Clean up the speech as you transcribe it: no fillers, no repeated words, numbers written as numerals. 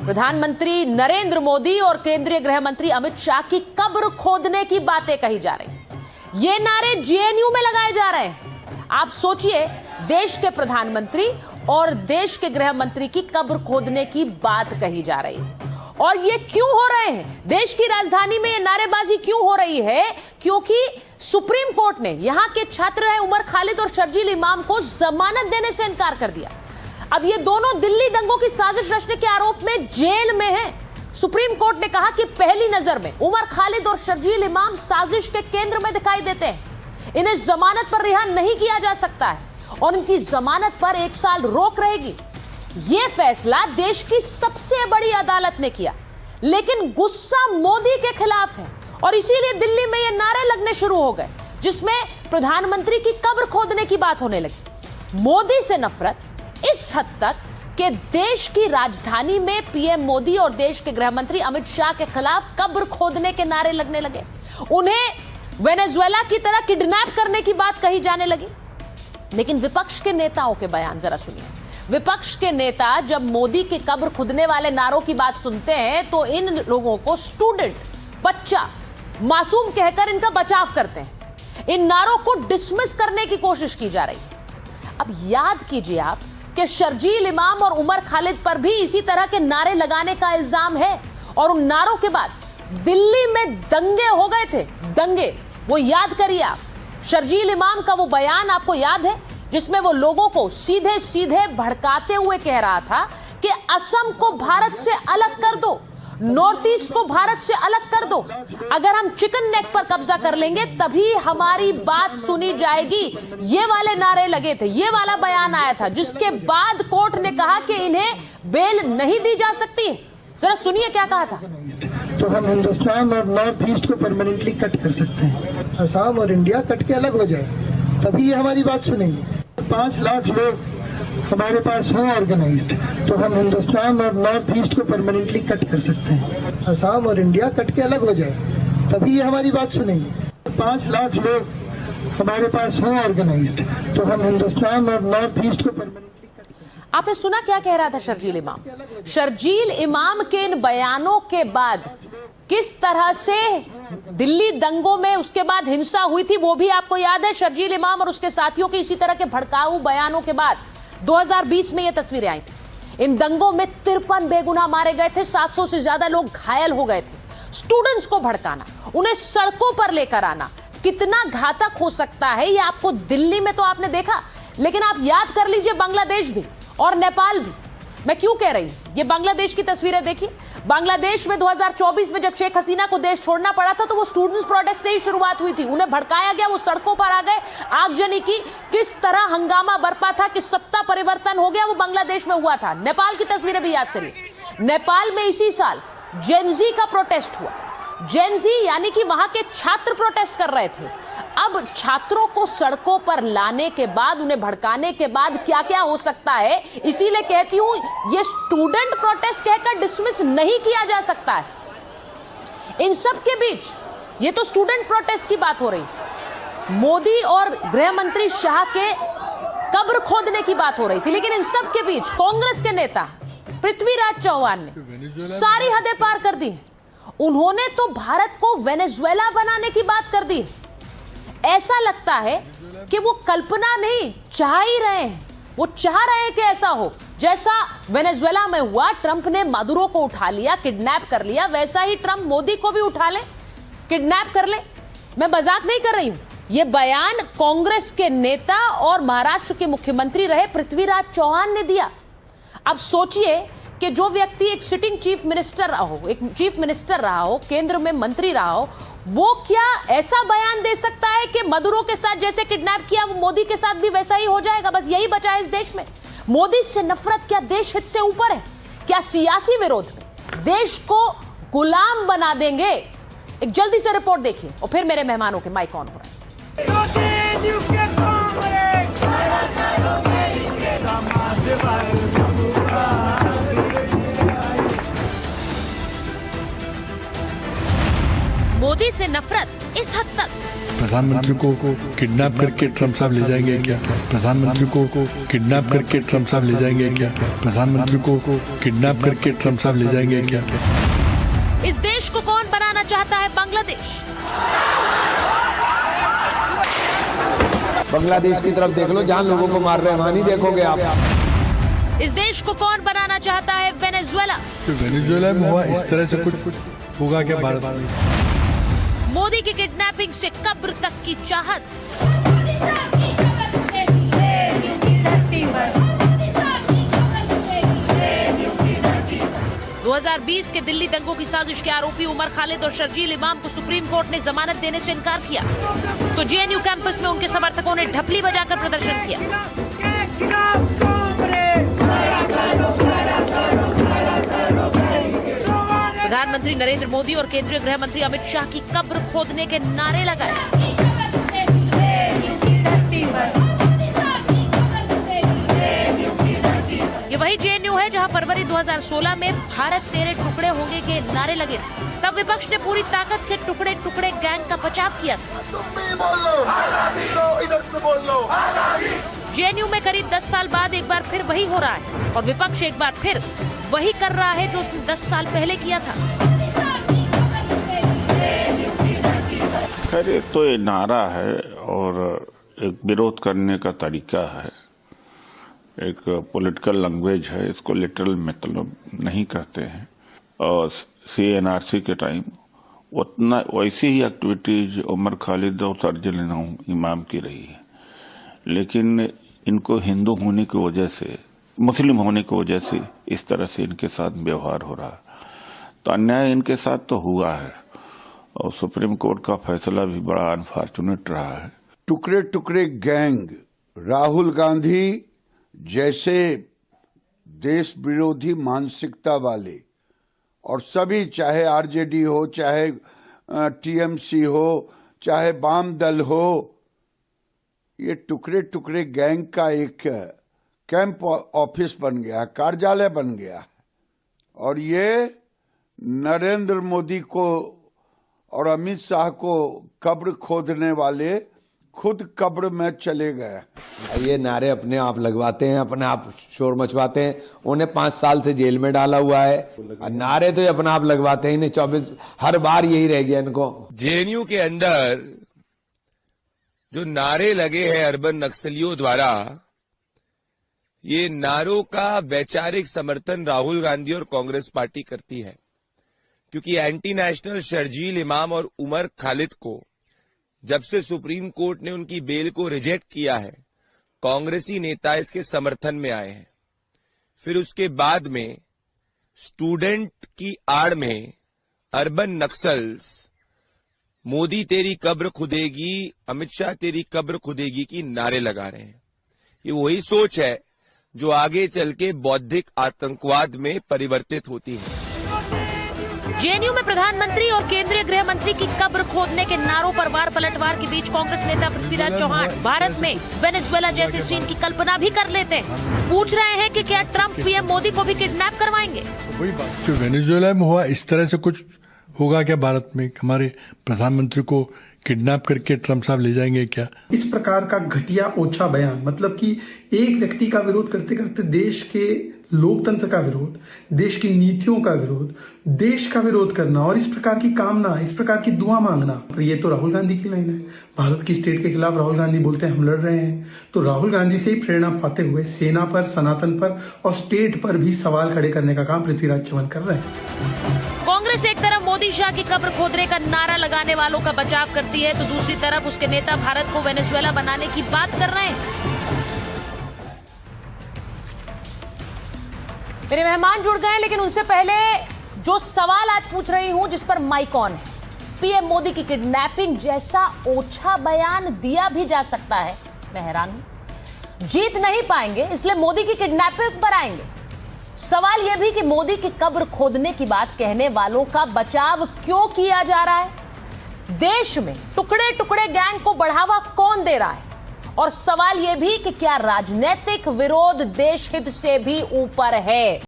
प्रधानमंत्री नरेंद्र मोदी और केंद्रीय गृह मंत्री अमित शाह की कब्र खोदने की बातें कही जा रही हैं। ये नारे जेएनयू में लगाए जा रहे हैं। आप सोचिए, देश के प्रधानमंत्री और देश के गृह मंत्री की कब्र खोदने की बात कही जा रही है। और ये क्यों हो रहे हैं? देश की राजधानी में ये नारेबाजी क्यों हो रही है? क्योंकि सुप्रीम कोर्ट ने यहां के छात्र रहे उमर खालिद और शर्जील इमाम को जमानत देने से इनकार कर दिया। अब ये दोनों दिल्ली दंगों की साजिश रचने के आरोप में जेल में हैं। सुप्रीम कोर्ट ने कहा कि पहली नजर में उमर खालिद और शर्जील इमाम साजिश के केंद्र में दिखाई देते हैं। इन्हें जमानत पर रिहा नहीं किया जा सकता है और इनकी जमानत पर 1 साल रोक रहेगी। यह फैसला देश की सबसे बड़ी अदालत ने किया, लेकिन गुस्सा मोदी के खिलाफ है और इसीलिए दिल्ली में ये नारे लगने शुरू हो गए, जिसमें प्रधानमंत्री की कब्र खोदने की बात होने लगी। मोदी से नफरत इस हद तक कि देश की राजधानी में पीएम मोदी और देश के गृह मंत्री अमित शाह के खिलाफ कब्र खोदने के नारे लगने लगे। उन्हें वेनेजुएला की तरह किडनैप करने की बात कही जाने लगी। लेकिन विपक्ष के नेताओं के बयान जरा सुनिए। विपक्ष के नेता जब मोदी की कब्र खुदने वाले नारों की बात सुनते हैं तो इन लोगों को स्टूडेंट, बच्चा, मासूम कहकर इनका बचाव करते हैं। इन नारों को डिसमिस करने की कोशिश की जा रही है। अब याद कीजिए आप कि शर्जील इमाम और उमर खालिद पर भी इसी तरह के नारे लगाने का इल्जाम है और उन नारों के बाद दिल्ली में दंगे हो गए थे। दंगे, वो याद करिए आप। शर्जील इमाम का वो बयान आपको याद है जिसमें वो लोगों को सीधे सीधे भड़काते हुए कह रहा था कि असम को भारत से अलग कर दो, नॉर्थ ईस्ट को भारत से अलग कर दो। अगर हम चिकन नेक पर कब्जा कर लेंगे तभी हमारी बात सुनी जाएगी। ये वाले नारे लगे थे, ये वाला बयान आया था, जिसके बाद कोर्ट ने कहा कि इन्हें बेल नहीं दी जा सकती। जरा सुनिए क्या कहा था। तो हम हिंदुस्तान और नॉर्थ ईस्ट को परमानेंटली कट कर सकते हैं। असम और इंडिया कट के अलग हो जाए, तभी ये हमारी बात सुनेंगे। 5 लाख लोग हमारे पास हों ऑर्गेनाइज्ड, तो हम हिंदुस्तान और नॉर्थ ईस्ट को परमानेंटली कट कर सकते हैं। असम और इंडिया कट के अलग हो जाए, तभी ये हमारी बात सुनेंगे। 5 लाख लोग हमारे पास हों ऑर्गेनाइज्ड, तो हम हिंदुस्तान और नॉर्थ ईस्ट को परमानेंटली। आपने सुना क्या कह रहा था शर्जील इमाम? शर्जील इमाम के इन बयानों के बाद किस तरह से दिल्ली दंगों में उसके बाद हिंसा हुई थी वो भी आपको याद है। शर्जील इमाम और उसके साथियों के इसी तरह के भड़काऊ बयानों के बाद 2020 में ये तस्वीरें आई थी। इन दंगों में 53 बेगुनाह मारे गए थे, 700 से ज्यादा लोग घायल हो गए थे। स्टूडेंट्स को भड़काना, उन्हें सड़कों पर लेकर आना कितना घातक हो सकता है ये आपको दिल्ली में तो आपने देखा, लेकिन आप याद कर लीजिए बांग्लादेश भी और नेपाल भी। मैं क्यों कह रही हूं? ये बांग्लादेश की तस्वीरें देखिए। बांग्लादेश में 2024 में जब शेख हसीना को देश छोड़ना पड़ा था तो वो स्टूडेंट्स प्रोटेस्ट से ही शुरुआत हुई थी। उन्हें भड़काया गया, वो सड़कों पर आ गए, आगजनी की, किस तरह हंगामा बरपा था कि सत्ता परिवर्तन हो गया, वो बांग्लादेश में हुआ था। नेपाल की तस्वीरें भी याद करिए। नेपाल में इसी साल जेनजी का प्रोटेस्ट हुआ। जेनजी यानी कि वहां के छात्र प्रोटेस्ट कर रहे थे। अब छात्रों को सड़कों पर लाने के बाद, उन्हें भड़काने के बाद क्या क्या हो सकता है, इसीलिए कहती हूं ये स्टूडेंट प्रोटेस्ट कहकर डिसमिस नहीं किया जा सकता है। इन सब के बीच ये तो स्टूडेंट प्रोटेस्ट की बात हो रही, मोदी और गृह मंत्री शाह के कब्र खोदने की बात हो रही थी, लेकिन इन सब के बीच कांग्रेस के नेता पृथ्वीराज चौहान ने सारी हदें पार कर दी। उन्होंने तो भारत को वेनेजुएला बनाने की बात कर दी। ऐसा लगता है कि वो कल्पना नहीं चाह ही रहे हैं, वो चाह रहे हैं कि ऐसा हो जैसा वेनेजुएला में हुआ। ट्रंप ने मादुरो को उठा लिया, किडनैप कर लिया, वैसा ही ट्रंप मोदी को भी उठा ले, किडनैप कर ले। मैं मजाक नहीं कर रही हूं। ये बयान कांग्रेस के नेता और महाराष्ट्र के मुख्यमंत्री रहे पृथ्वीराज चौहान ने दिया। अब सोचिए कि जो व्यक्ति एक सिटिंग चीफ मिनिस्टर रहा हो, एक चीफ मिनिस्टर रहा हो, केंद्र में मंत्री रहा हो, वो क्या ऐसा बयान दे सकता है कि मदुरो के साथ जैसे किडनैप किया वो मोदी के साथ भी वैसा ही हो जाएगा, बस यही बचा है इस देश में। मोदी से नफरत क्या देश हित से ऊपर है? क्या सियासी विरोध में देश को गुलाम बना देंगे? एक जल्दी से रिपोर्ट देखिए और फिर मेरे मेहमानों के माइक ऑन हो रहा है। मोदी से नफरत इस हद तक। प्रधानमंत्री को किडनैप करके ट्रम्प साहब ले जाएंगे क्या? प्रधानमंत्री को किडनैप करके ट्रम्प साहब ले जाएंगे क्या? प्रधानमंत्री को किडनैप करके ट्रम्प साहब ले जाएंगे क्या? इस देश को कौन बनाना चाहता है बांग्लादेश? बांग्लादेश की तरफ देख लो, जहां लोगों को मार रहे हैं, वहां नहीं देखोगे आप। इस देश को कौन बनाना चाहता है वेनेजुएला? तो वेनेजुएला में हुआ इस तरह से कुछ होगा क्या भारत में? मोदी की किडनैपिंग से कब्र तक की चाहत। 2020 के दिल्ली दंगों की साजिश के आरोपी उमर खालिद और शर्जील इमाम को सुप्रीम कोर्ट ने जमानत देने से इनकार किया, तो जेएनयू कैंपस में उनके समर्थकों ने ढपली बजाकर प्रदर्शन किया। प्रधानमंत्री नरेंद्र मोदी और केंद्रीय गृह मंत्री अमित शाह की कब्र खोदने के नारे लगाए। ये वही जेएनयू है जहां फरवरी 2016 में भारत तेरे टुकड़े होंगे के नारे लगे थे। तब विपक्ष ने पूरी ताकत से टुकड़े टुकड़े गैंग का बचाव किया था। जेएनयू में करीब 10 साल बाद एक बार फिर वही हो रहा है और विपक्ष एक बार फिर वही कर रहा है जो उसने 10 साल पहले किया था। खैर, तो ये नारा है और एक विरोध करने का तरीका है, एक पॉलिटिकल लैंग्वेज है, इसको लिटरल मतलब नहीं कहते हैं। और सीएनआरसी के टाइम उतना वैसी ही एक्टिविटीज उमर खालिद और शर्जील इमाम की रही है, लेकिन इनको हिंदू होने की वजह से, मुस्लिम होने की वजह से इस तरह से इनके साथ व्यवहार हो रहा है। तो अन्याय इनके साथ तो हुआ है और सुप्रीम कोर्ट का फैसला भी बड़ा अनफॉर्चुनेट रहा है। टुकड़े टुकड़े गैंग राहुल गांधी जैसे देश विरोधी मानसिकता वाले और सभी, चाहे आरजेडी हो, चाहे टीएमसी हो, चाहे वाम दल हो, ये टुकड़े टुकड़े गैंग का एक कैंप ऑफिस बन गया, कार्यालय बन गया। और ये नरेंद्र मोदी को और अमित शाह को कब्र खोदने वाले खुद कब्र में चले गए। ये नारे अपने आप लगवाते हैं, अपने आप शोर मचवाते हैं। उन्हें 5 साल से जेल में डाला हुआ है और नारे तो ये अपने आप लगवाते हैं। इन्हें 24 हर बार यही रह गया इनको। जेएनयू के अंदर जो नारे लगे हैं अर्बन नक्सलियों द्वारा, ये नारों का वैचारिक समर्थन राहुल गांधी और कांग्रेस पार्टी करती है, क्योंकि एंटी नेशनल शर्जील इमाम और उमर खालिद को जब से सुप्रीम कोर्ट ने उनकी बेल को रिजेक्ट किया है, कांग्रेसी नेता इसके समर्थन में आए हैं। फिर उसके बाद में स्टूडेंट की आड़ में अर्बन नक्सल्स मोदी तेरी कब्र खुदेगी, अमित शाह तेरी कब्र खुदेगी की नारे लगा रहे हैं। ये वही सोच है जो आगे चल के बौद्धिक आतंकवाद में परिवर्तित होती है। जेएनयू में प्रधानमंत्री और केंद्रीय गृह मंत्री की कब्र खोदने के नारों पर वार पलटवार के बीच कांग्रेस नेता पृथ्वीराज चौहान भारत में वेनेजुएला जैसे सीन की कल्पना भी कर लेते हैं। पूछ रहे हैं कि क्या ट्रंप पीएम मोदी को भी किडनैप करवाएंगे? वही बात जो वेनेजुएला में हुआ इस तरह से कुछ होगा क्या भारत में? हमारे प्रधानमंत्री को किडनैप करके ट्रम्प साहब ले जाएंगे क्या? इस प्रकार का घटिया ओछा बयान, मतलब कि एक व्यक्ति का विरोध करते करते देश के लोकतंत्र का विरोध, देश की नीतियों का विरोध, देश का विरोध करना और इस प्रकार की कामना, इस प्रकार की दुआ मांगना, ये तो राहुल गांधी की लाइन है। भारत की स्टेट के खिलाफ राहुल गांधी बोलते हैं हम लड़ रहे हैं, तो राहुल गांधी से ही प्रेरणा पाते हुए सेना पर, सनातन पर और स्टेट पर भी सवाल खड़े करने का काम पृथ्वीराज चौहान कर रहे हैं। कांग्रेस एक तरफ मोदी शाह की कब्र खोदने का नारा लगाने वालों का बचाव करती है, तो दूसरी तरफ उसके नेता भारत को वेनेजुएला बनाने की बात कर रहे हैं। मेरे मेहमान जुड़ गए, लेकिन उनसे पहले जो सवाल आज पूछ रही हूं, जिस पर माइक ऑन है, पीएम मोदी की किडनैपिंग जैसा ओछा बयान दिया भी जा सकता है। मैं हैरान हूं। जीत नहीं पाएंगे इसलिए मोदी की किडनैपिंग पर आएंगे। सवाल यह भी कि मोदी की कब्र खोदने की बात कहने वालों का बचाव क्यों किया जा रहा है? देश में टुकड़े टुकड़े गैंग को बढ़ावा कौन दे रहा है? और सवाल यह भी कि क्या राजनीतिक विरोध देश हित से भी ऊपर है?